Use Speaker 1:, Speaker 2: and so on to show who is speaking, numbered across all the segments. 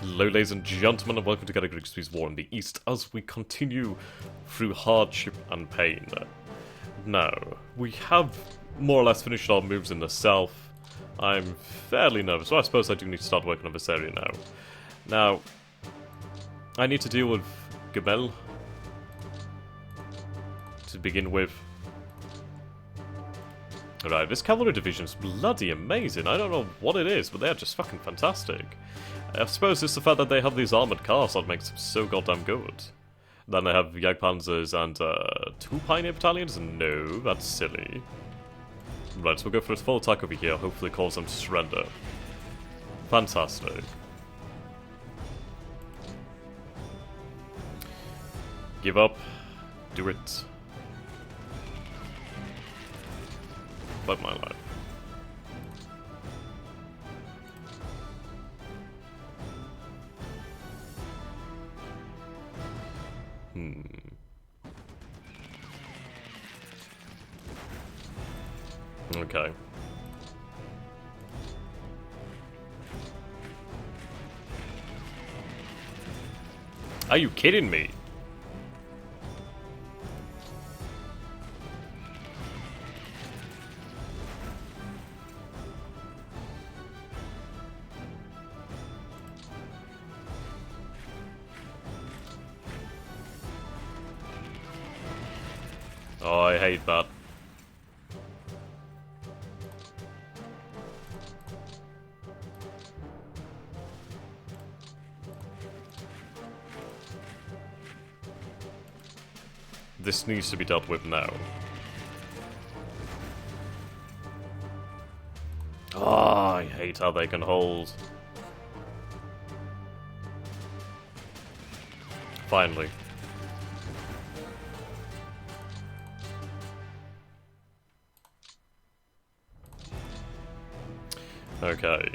Speaker 1: Hello ladies and gentlemen and welcome to Grigsby's War in the East as we continue through hardship and pain. Now, we have more or less finished our moves in the south. I'm fairly nervous, so I suppose I do need to start working on this area now. Now, I need to deal with Gabel to begin with. Right, this cavalry division's bloody amazing. I don't know what it is, but they're just fucking fantastic. I suppose it's the fact that they have these armoured cars that makes them so goddamn good. Then they have Jagdpanzers and 2 Pioneer Battalions? No, that's silly. Right, so we'll go for a full attack over here, hopefully cause them to surrender. Fantastic. Give up. Do it. Fuck my life. Okay. Are you kidding me? Oh, I hate that. This needs to be dealt with now. Oh, I hate how they can hold. Finally. Okay.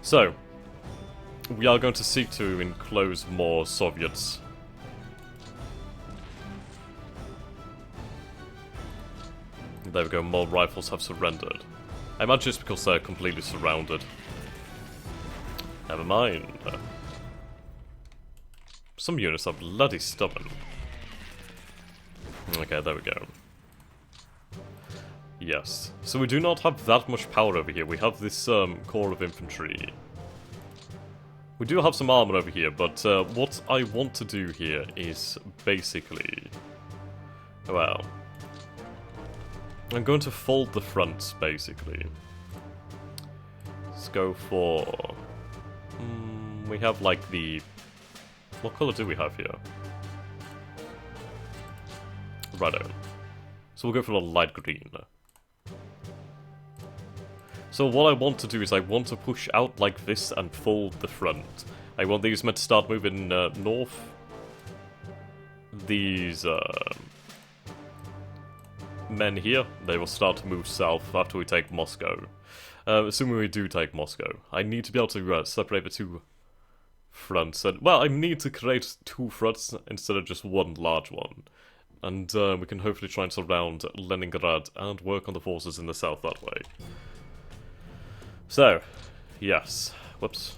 Speaker 1: So, we are going to seek to enclose more Soviets. There we go, more rifles have surrendered. I imagine it's because they're completely surrounded. Never mind. Some units are bloody stubborn. Okay, there we go. Yes. So we do not have that much power over here. We have this core of infantry. We do have some armor over here, but what I want to do here is basically... Well... I'm going to fold the fronts, basically. Let's go for... we have like the... What colour do we have here? Righto. So we'll go for the light green. So what I want to do is I want to push out like this and fold the front. I want these men to start moving north. These men here, they will start to move south after we take Moscow. Assuming we do take Moscow. I need to be able to separate the two fronts. And, well, I need to create 2 fronts instead of just one large one. And we can hopefully try and surround Leningrad and work on the forces in the south that way. So, yes. Whoops.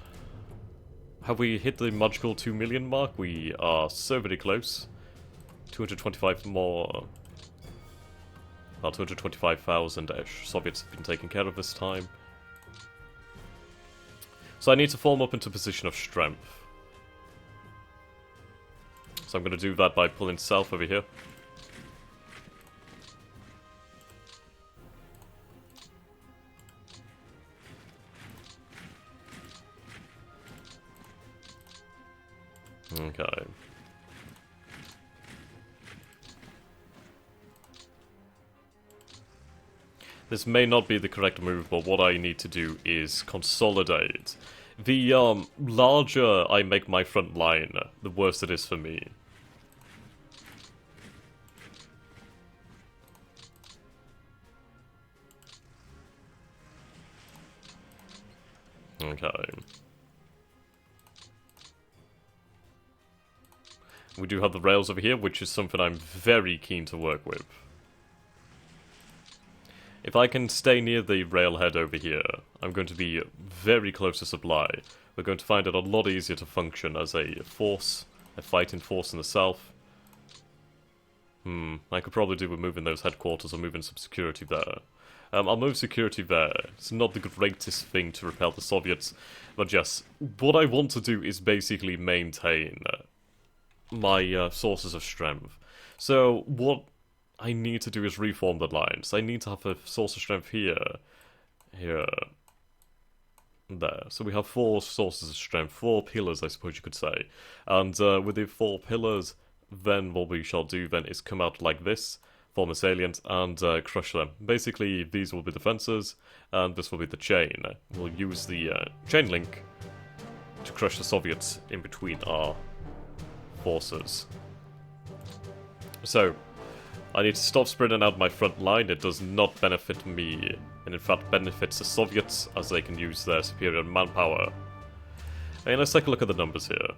Speaker 1: Have we hit the magical 2 million mark? We are so very close. 225 more... Well, 225,000-ish Soviets have been taken care of this time. So I need to form up into a position of strength. So I'm going to do that by pulling south over here. Okay. This may not be the correct move, but what I need to do is consolidate. The larger I make my front line, the worse it is for me. Okay. We do have the rails over here, which is something I'm very keen to work with. If I can stay near the railhead over here, I'm going to be very close to supply. We're going to find it a lot easier to function as a force, a fighting force in the south. I could probably do with moving those headquarters or moving some security there. I'll move security there. It's not the greatest thing to repel the Soviets, but yes, what I want to do is basically maintain my sources of strength. So what I need to do is reform the lines. I need to have a source of strength here, here, there. So we have 4 sources of strength, 4 pillars, I suppose you could say. And with the 4 pillars, then what we shall do then is come out like this, form a salient, and crush them. Basically, these will be defenses, and this will be the chain. We'll use the chain link to crush the Soviets in between our forces. So, I need to stop spreading out my front line. It does not benefit me, and in fact benefits the Soviets, as they can use their superior manpower. And let's take a look at the numbers here.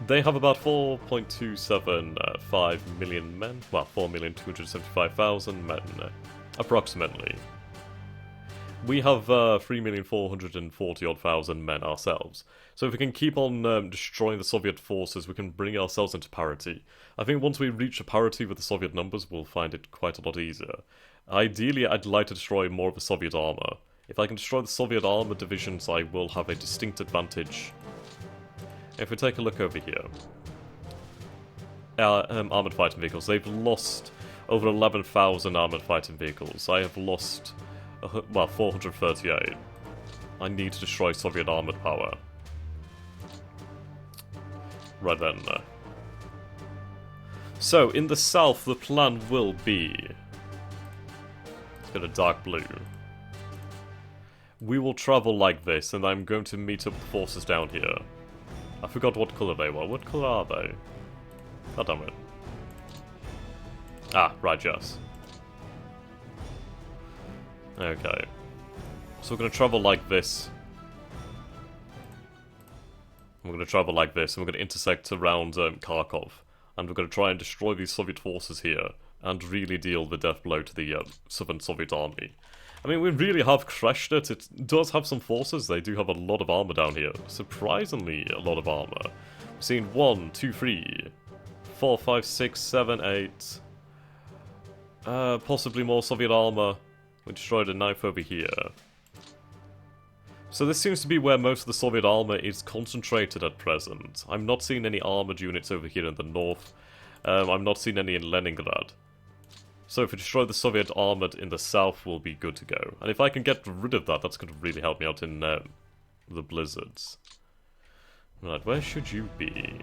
Speaker 1: They have about 4.275 million men, well, 4,275,000 men, approximately. We have 3,440,000 men ourselves. So if we can keep on destroying the Soviet forces, we can bring ourselves into parity. I think once we reach a parity with the Soviet numbers, we'll find it quite a lot easier. Ideally, I'd like to destroy more of the Soviet armor. If I can destroy the Soviet armor divisions, I will have a distinct advantage. If we take a look over here, armoured fighting vehicles, they've lost over 11,000 armoured fighting vehicles. I have lost, well, 438. I need to destroy Soviet armoured power. Right then. So, in the south, the plan will be... Let's get a dark blue. We will travel like this, and I'm going to meet up with forces down here. I forgot what colour they were. What colour are they? God damn it. Ah, right, yes. Okay. So we're going to travel like this. We're going to travel like this, and we're going to intersect around Kharkov. And we're going to try and destroy these Soviet forces here, and really deal the death blow to the Southern Soviet Army. I mean, we really have crushed it. It does have some forces. They do have a lot of armor down here. Surprisingly, a lot of armor. We've seen 1, 2, 3, 4, 5, 6, 7, 8. Possibly more Soviet armor. We destroyed a knife over here. So this seems to be where most of the Soviet armor is concentrated at present. I'm not seeing any armored units over here in the north. I'm not seeing any in Leningrad. So if we destroy the Soviet armored in the south, we'll be good to go. And if I can get rid of that, that's going to really help me out in the blizzards. Right, where should you be?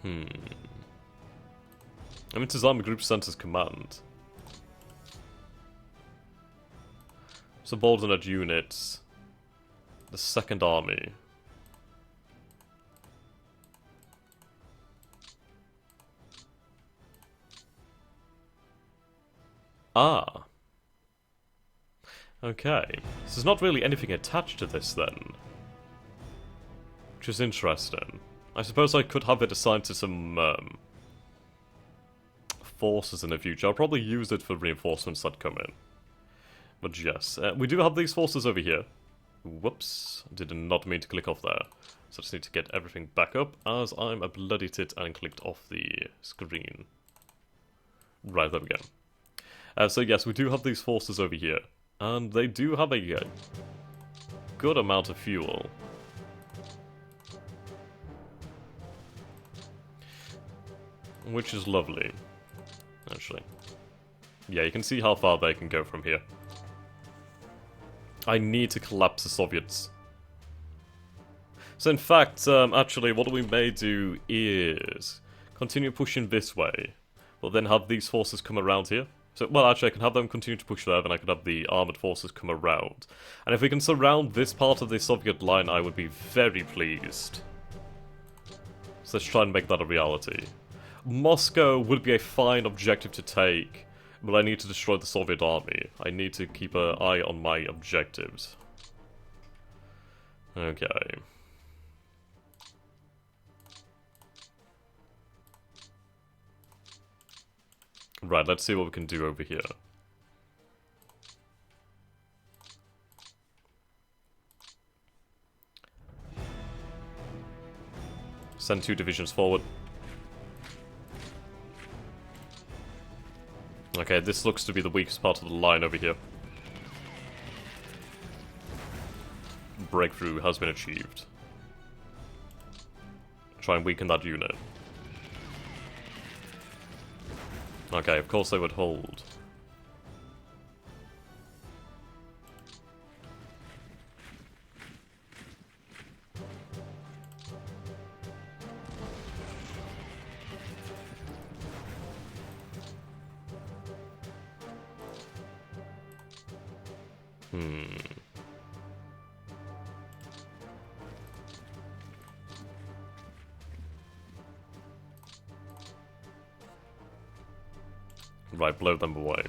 Speaker 1: I mean, Tizama Group Center's command. Subordinate units. The Second Army. Ah. Okay. So there's not really anything attached to this then. Which is interesting. I suppose I could have it assigned to some forces in the future. I'll probably use it for reinforcements that come in. But yes, we do have these forces over here. Whoops, did not mean to click off there. So I just need to get everything back up as I'm a bloody tit and clicked off the screen. Right, there we go. So yes, we do have these forces over here, and they do have a good amount of fuel. Which is lovely, actually. Yeah, you can see how far they can go from here. I need to collapse the Soviets. So in fact, actually, what we may do is continue pushing this way, but then have these forces come around here. So, well, actually, I can have them continue to push there, then I can have the armoured forces come around. And if we can surround this part of the Soviet line, I would be very pleased. So let's try and make that a reality. Moscow would be a fine objective to take, but I need to destroy the Soviet army. I need to keep an eye on my objectives. Okay. Right, let's see what we can do over here. Send 2 divisions forward. Okay, this looks to be the weakest part of the line over here. Breakthrough has been achieved. Try and weaken that unit. Okay, of course they would hold. Right, blow them away.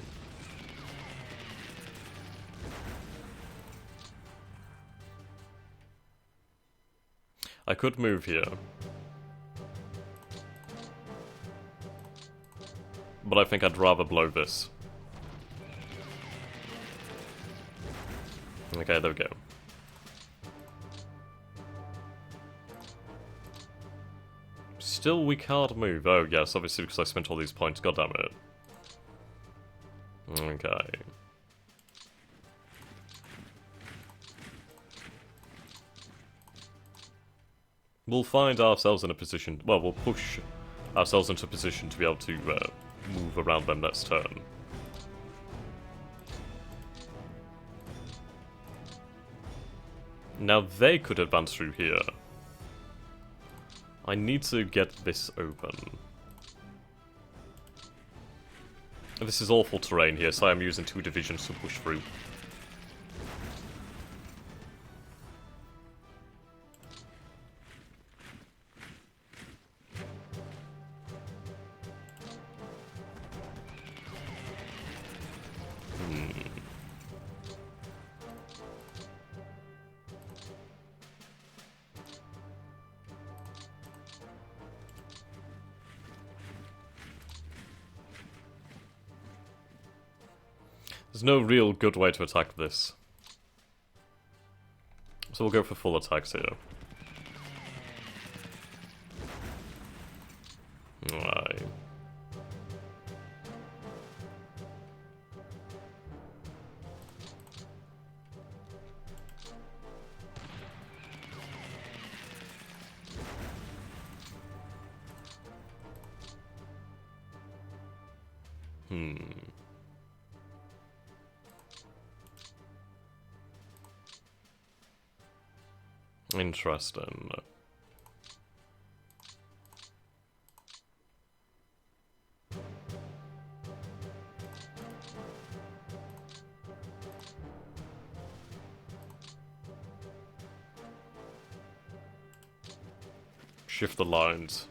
Speaker 1: I could move here. But I think I'd rather blow this. Okay, there we go. Still, we can't move. Oh, yes, obviously because I spent all these points. God damn it. Okay. We'll find ourselves in a position... Well, we'll push ourselves into a position to be able to move around them next turn. Now they could advance through here. I need to get this open. This is awful terrain here, so I'm using 2 divisions to push through. There's no real good way to attack this. So we'll go for full attacks here. Right. Interesting. Shift the lines.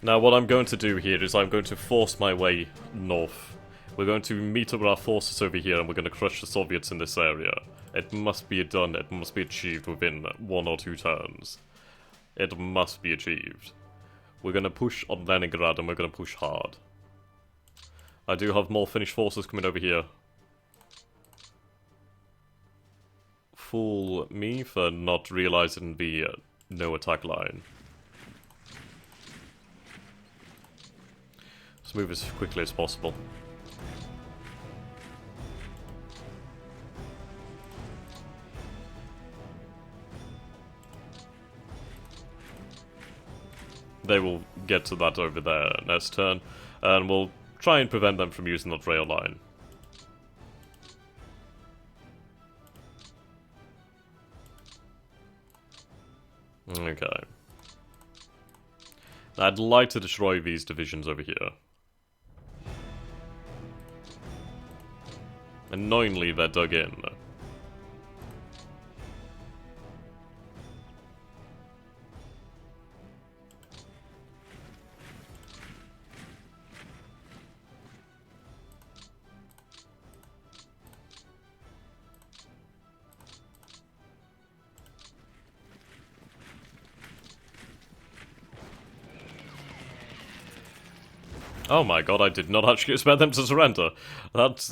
Speaker 1: Now what I'm going to do here is I'm going to force my way north. We're going to meet up with our forces over here and we're going to crush the Soviets in this area. It must be done, it must be achieved within 1 or 2 turns. It must be achieved. We're going to push on Leningrad and we're going to push hard. I do have more Finnish forces coming over here. Fool me for not realizing the no attack line. Let's move as quickly as possible. They will get to that over there next turn, and we'll try and prevent them from using that rail line. Okay. I'd like to destroy these divisions over here. Annoyingly, they're dug in. Oh my god, I did not actually expect them to surrender. That's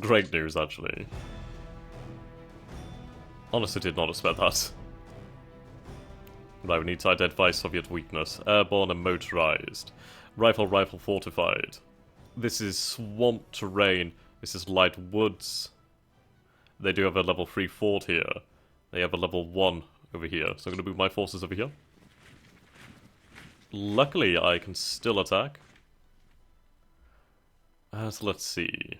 Speaker 1: great news, actually. Honestly did not expect that. Right, we need to identify Soviet weakness. Airborne and motorized. Rifle, rifle fortified. This is swamp terrain. This is light woods. They do have a level 3 fort here. They have a level 1 over here. So I'm going to move my forces over here. Luckily, I can still attack. So let's see.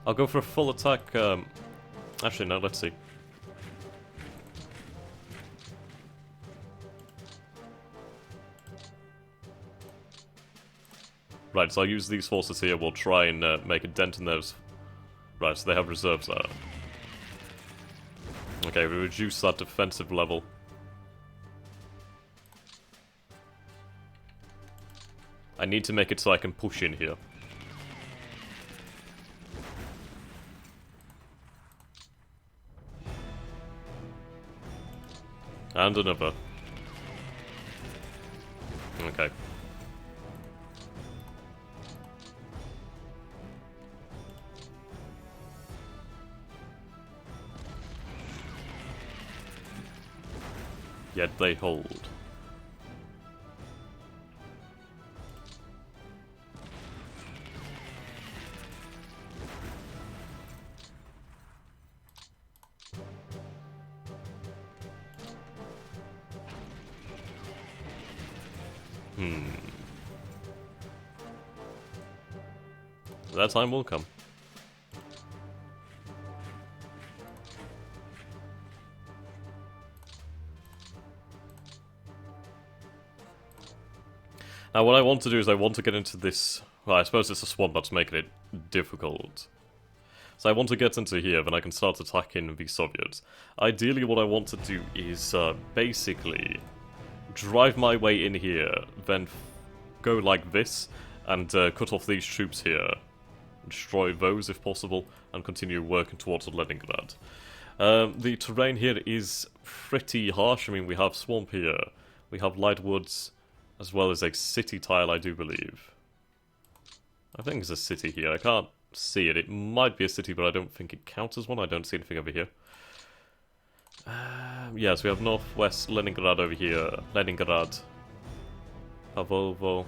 Speaker 1: I'll go for a full attack. Actually, no, let's see. Right, so I'll use these forces here. We'll try and make a dent in those. Right, so they have reserves there. Okay, we reduce that defensive level. I need to make it so I can push in here. And another. Okay. Yet they hold. That time will come. Now what I want to do is I want to get into this... Well, I suppose it's a swamp that's making it difficult. So I want to get into here, then I can start attacking the Soviets. Ideally what I want to do is basically drive my way in here, then go like this, and cut off these troops here. Destroy those if possible, and continue working towards Leningrad. The terrain here is pretty harsh. I mean, we have swamp here, we have light woods, as well as a city tile, I do believe. I think there's a city here. I can't see it. It might be a city, but I don't think it counts as one. I don't see anything over here. Yes, we have northwest Leningrad over here. Leningrad, Pavovo,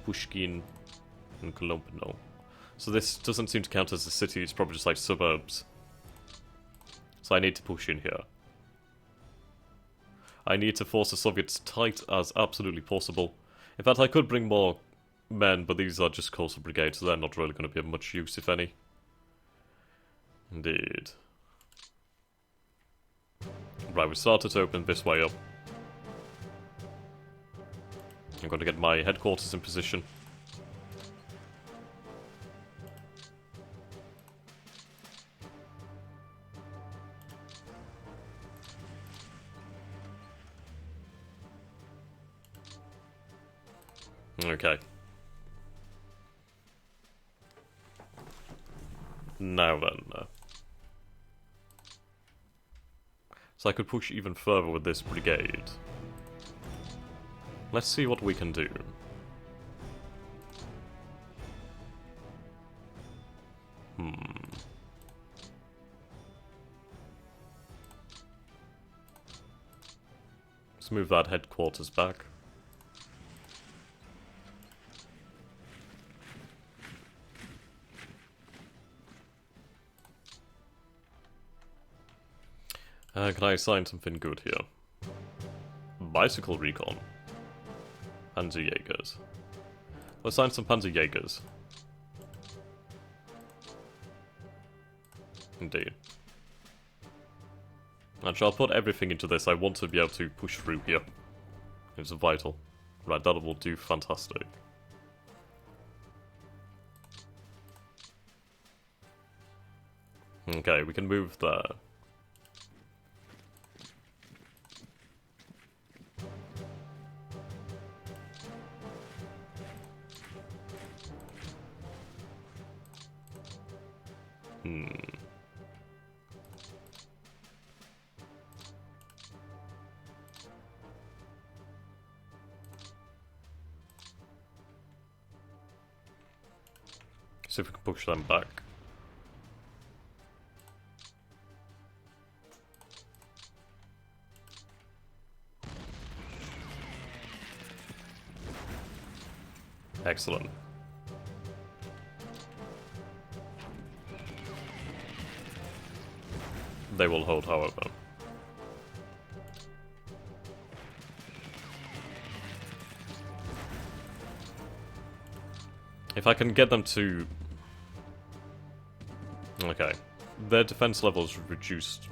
Speaker 1: Pushkin, and Kolompno. So this doesn't seem to count as a city, it's probably just like suburbs. So I need to push in here. I need to force the Soviets tight as absolutely possible. In fact, I could bring more men, but these are just coastal brigades, so they're not really going to be of much use, if any. Indeed. Right, we started to open this way up. I'm going to get my headquarters in position. Okay. Now then. So I could push even further with this brigade. Let's see what we can do. Let's move that headquarters back. Can I assign something good here? Bicycle recon. Panzerjägers. Let's assign some Panzerjägers. Indeed. Actually, I'll put everything into this. I want to be able to push through here. It's vital. Right, that will do fantastic. Okay, we can move there. See if we can push them back. Excellent. They will hold, however. If I can get them to... Okay. Their defense level is reduced.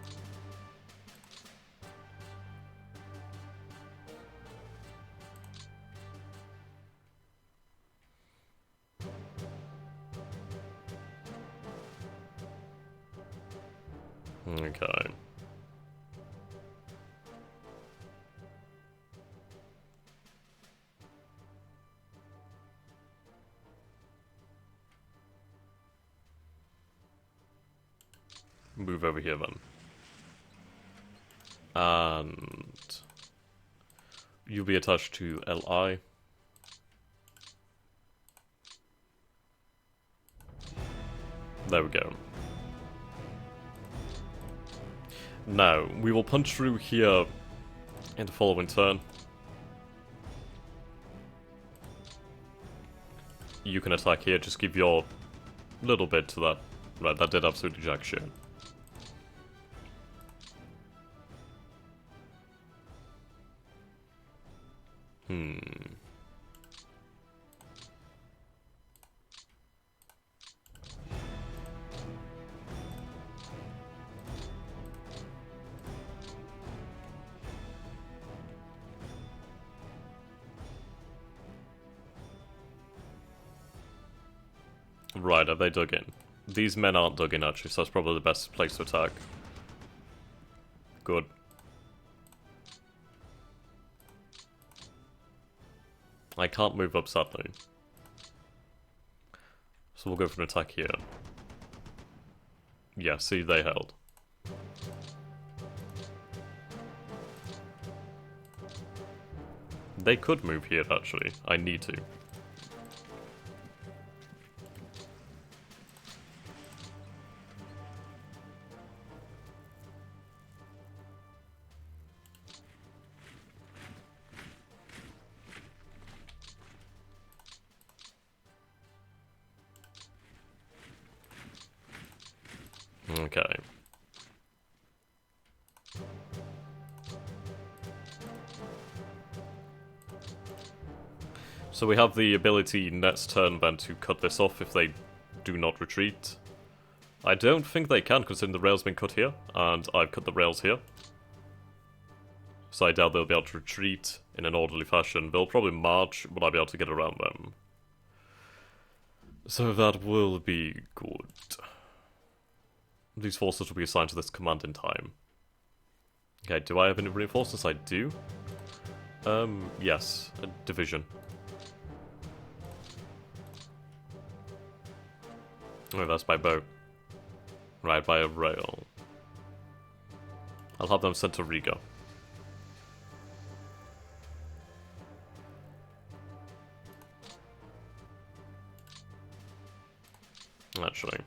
Speaker 1: Okay. Move over here then. And you'll be attached to LI. There we go. Now, we will punch through here in the following turn. You can attack here, just give your little bit to that. Right, that did absolutely jack shit. Right, have they dug in? These men aren't dug in actually, so that's probably the best place to attack. Good. I can't move up sadly. So we'll go for an attack here. Yeah, see, they held. They could move here actually. I need to. Okay. So we have the ability next turn then to cut this off if they do not retreat. I don't think they can, considering the rail's been cut here, and I've cut the rails here. So I doubt they'll be able to retreat in an orderly fashion. They'll probably march, but I'll be able to get around them. So that will be good. These forces will be assigned to this command in time. Okay, do I have any reinforcements? I do. Yes, a division. Oh, that's by boat. Right, by a rail. I'll have them sent to Riga. Actually.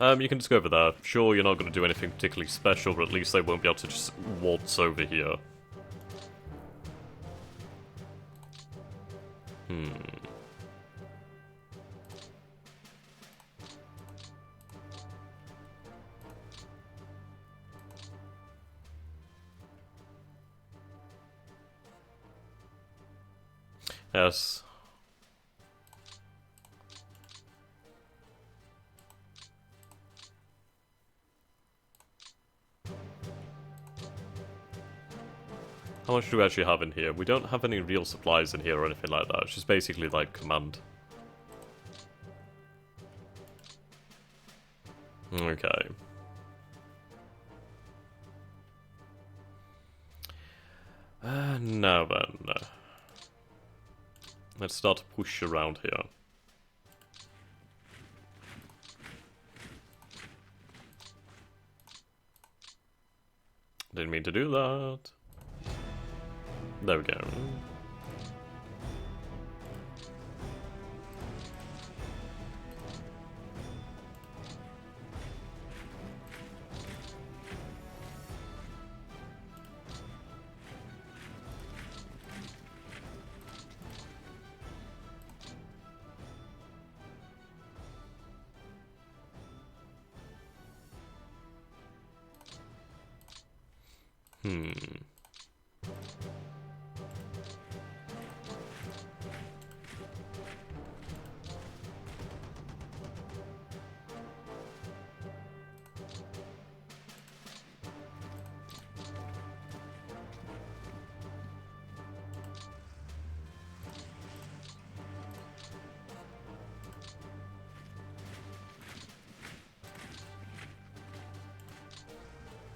Speaker 1: You can just go over there. Sure, you're not going to do anything particularly special, but at least they won't be able to just waltz over here. Yes. How much do we actually have in here? We don't have any real supplies in here or anything like that. It's just basically like command. Okay. Now then. Let's start to push around here. Didn't mean to do that. There we go. Hmm.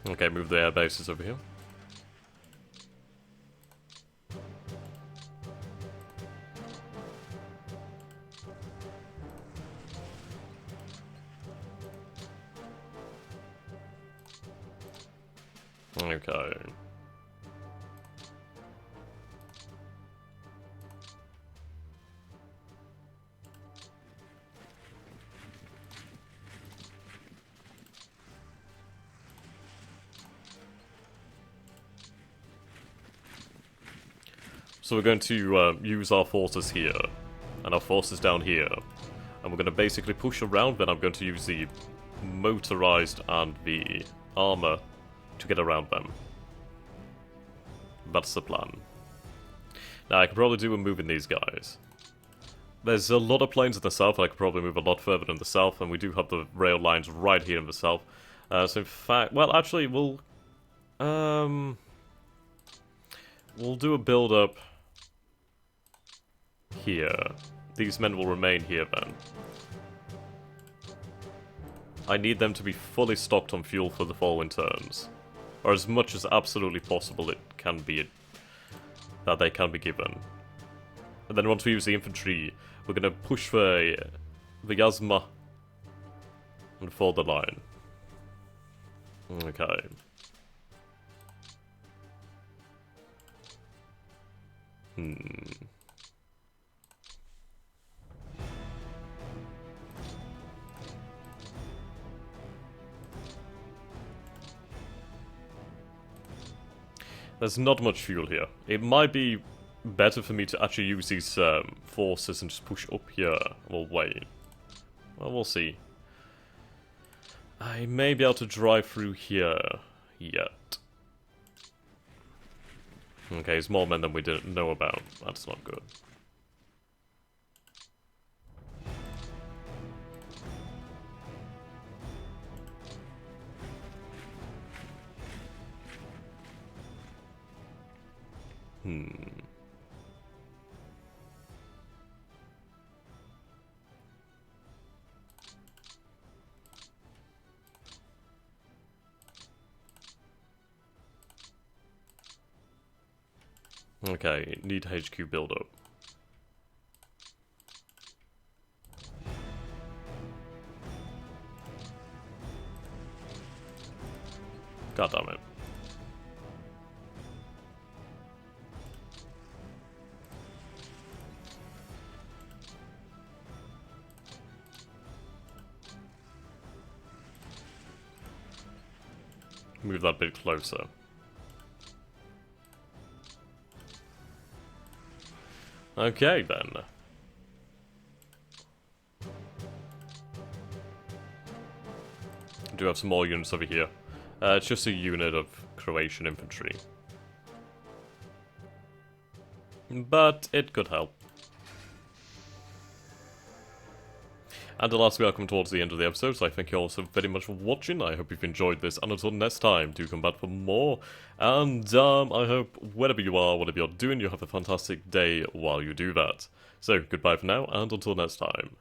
Speaker 1: Okay, move the air bases over here. Okay. So we're going to use our forces here, and our forces down here, and we're going to basically push around, then I'm going to use the motorized and the armor to get around them. That's the plan. Now I could probably do a move in these guys. There's a lot of planes in the south, I could probably move a lot further in the south, and we do have the rail lines right here in the south. So in fact, well actually we'll do a build up here. These men will remain here then. I need them to be fully stocked on fuel for the following turns. Or as much as absolutely possible it can be that they can be given. And then once we use the infantry, we're going to push the Yasma and forward the line. Okay. There's not much fuel here. It might be better for me to actually use these forces and just push up here. Well, wait. Well, we'll see. I may be able to drive through here yet. Okay, it's more men than we didn't know about. That's not good. Okay, need HQ build up. God damn it. Move that bit closer. Okay, then. Do have some more units over here. It's just a unit of Croatian infantry. But it could help. And alas, we are coming towards the end of the episode, so I thank you all so very much for watching. I hope you've enjoyed this, and until next time, do come back for more. And I hope wherever you are, whatever you're doing, you have a fantastic day while you do that. So, goodbye for now, and until next time.